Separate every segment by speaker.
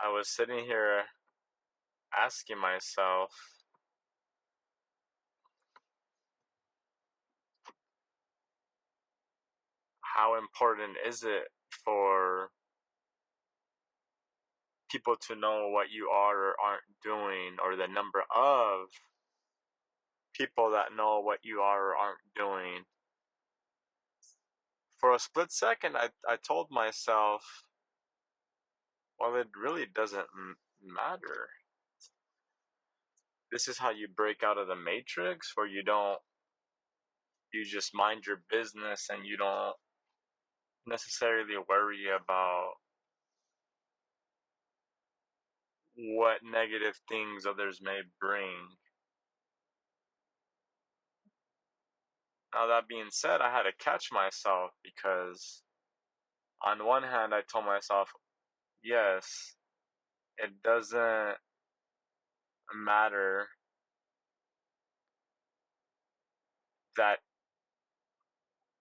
Speaker 1: I was sitting here asking myself, how important is it for people to know what you are or aren't doing, or the number of people that know what you are or aren't doing? For a split second, I told myself, well, it really doesn't matter. This is how you break out of the matrix, where you just mind your business and you don't necessarily worry about what negative things others may bring. Now, that being said, I had to catch myself because, on one hand, I told myself, yes, it doesn't matter that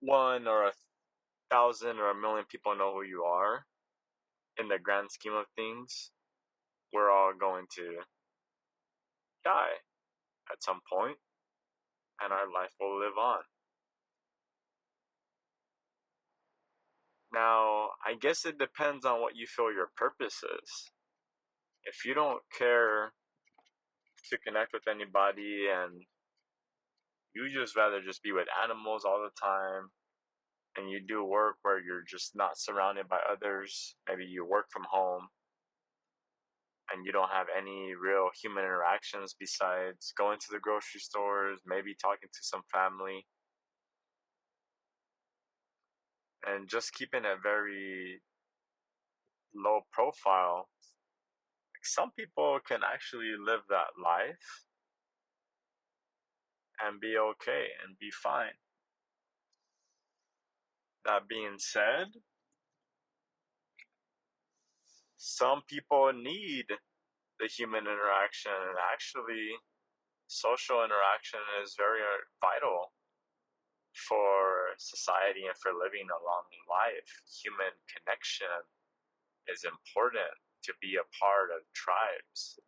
Speaker 1: one or 1,000 or 1,000,000 people know who you are. In the grand scheme of things, we're all going to die at some point, and our life will live on. Now, I guess it depends on what you feel your purpose is. If you don't care to connect with anybody and you just rather just be with animals all the time, and you do work where you're just not surrounded by others, maybe you work from home and you don't have any real human interactions besides going to the grocery stores, maybe talking to some family, and just keeping it very low profile. Like, some people can actually live that life and be okay and be fine. That being said, some people need the human interaction, and actually, social interaction is very vital for society and for living a long life. Human connection is important. To be a part of tribes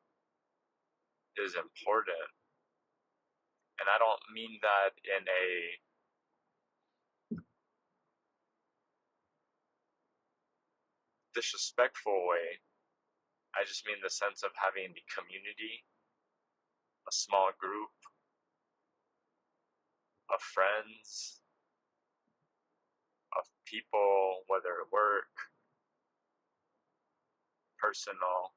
Speaker 1: is important. And I don't mean that in a disrespectful way. I just mean the sense of having the community, a small group of friends, of people, whether at work, personal,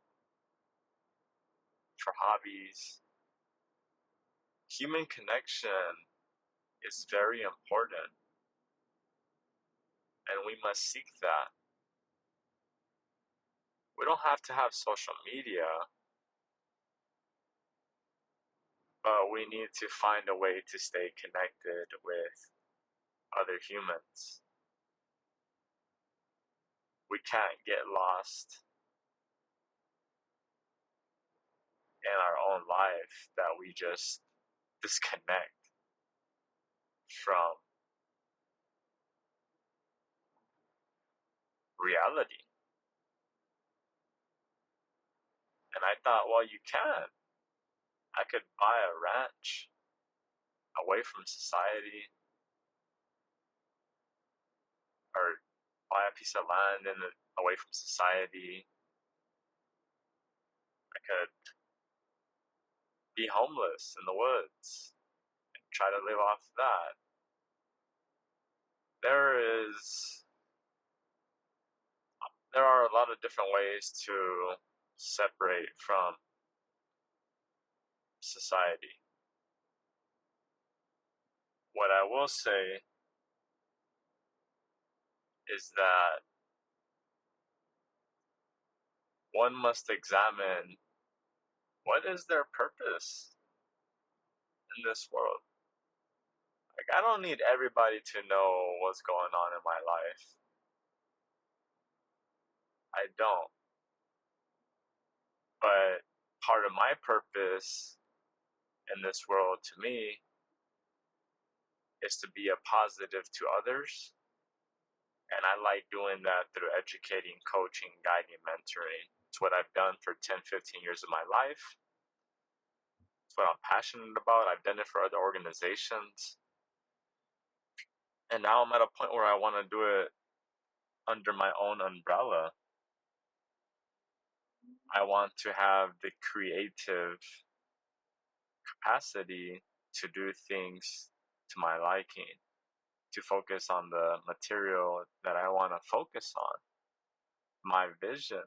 Speaker 1: for hobbies. Human connection is very important, and we must seek that. We don't have to have social media, but we need to find a way to stay connected with other humans. We can't get lost in our own life that we just disconnect from reality. And I thought, well, you can. I could buy a ranch away from society, or buy a piece of land away from society. I could be homeless in the woods and try to live off that. There is there are a lot of different ways to separate from society. What I will say is that one must examine what is their purpose in this world. Like, I don't need everybody to know what's going on in my life. I don't. But part of my purpose in this world, to me, is to be a positive to others And I like doing that through educating, coaching, guiding, mentoring. It's what I've done for 10, 15 years of my life. It's what I'm passionate about. I've done it for other organizations. And now I'm at a point where I want to do it under my own umbrella. I want to have the creative capacity to do things to my liking, to focus on the material that I want to focus on, my vision.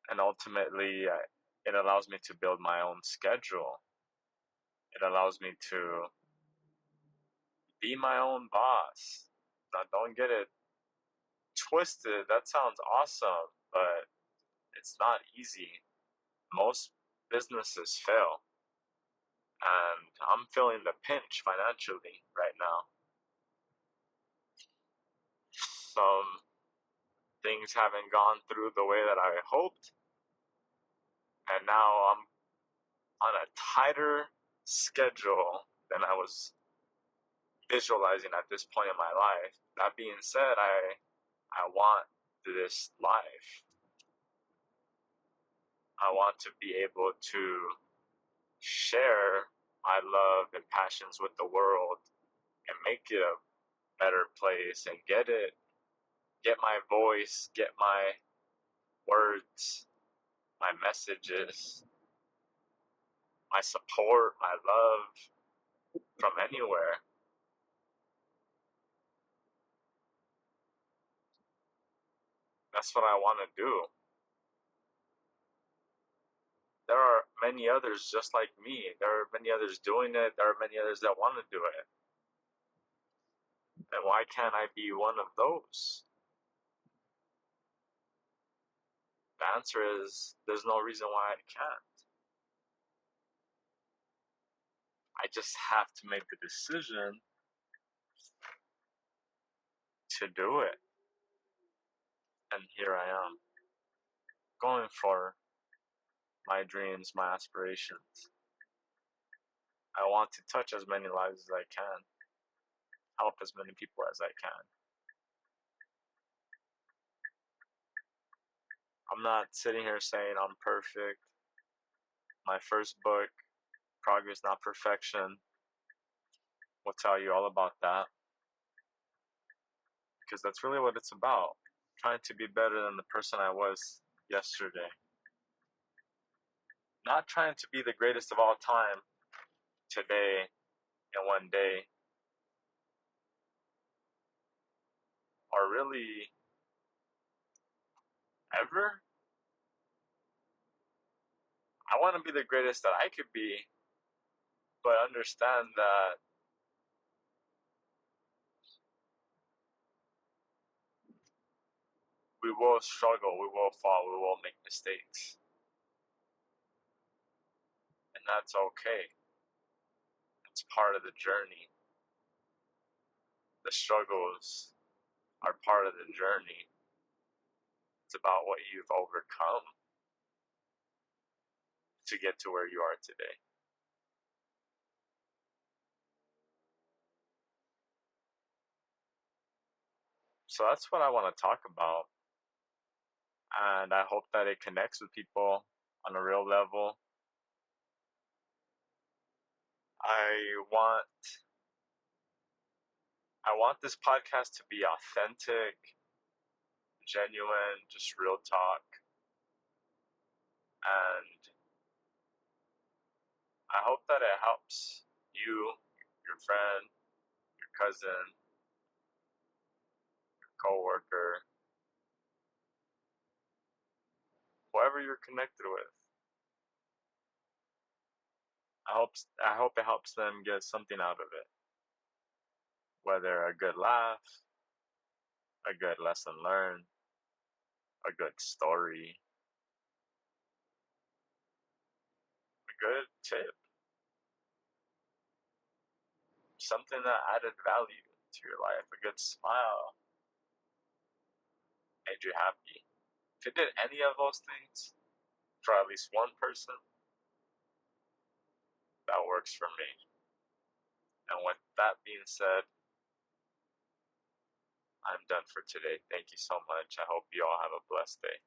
Speaker 1: And ultimately, it allows me to build my own schedule. It allows me to be my own boss. Now, don't get it twisted. That sounds awesome, but it's not easy. Most businesses fail, and I'm feeling the pinch financially right now. Some things haven't gone through the way that I hoped, and now I'm on a tighter schedule than I was visualizing at this point in my life. That being said, I want this life. I want to be able to share my love and passions with the world and make it a better place and get my voice, get my words, my messages, my support, my love from anywhere. That's what I want to do. There are many others just like me. There are many others doing it. There are many others that want to do it. And why can't I be one of those? The answer is there's no reason why I can't. I just have to make the decision to do it. And here I am, going for my dreams, my aspirations. I want to touch as many lives as I can, help as many people as I can. I'm not sitting here saying I'm perfect. My first book, Progress Not Perfection, will tell you all about that. Because that's really what it's about. Trying to be better than the person I was yesterday. Not trying to be the greatest of all time today and one day. Or really ever. I want to be the greatest that I could be, but understand that we will struggle, we will fall, we will make mistakes. And that's okay. It's part of the journey. The struggles are part of the journey. It's about what you've overcome to get to where you are today. So that's what I want to talk about. And I hope that it connects with people on a real level. I want I want this podcast to be authentic, genuine, just real talk. And I hope that it helps you, your friend, your cousin, your coworker, whoever you're connected with. I hope it helps them get something out of it. Whether a good laugh, a good lesson learned, a good story, a good tip, something that added value to your life, a good smile, made you happy. If it did any of those things for at least one person, that works for me. And with that being said, I'm done for today. Thank you so much. I hope you all have a blessed day.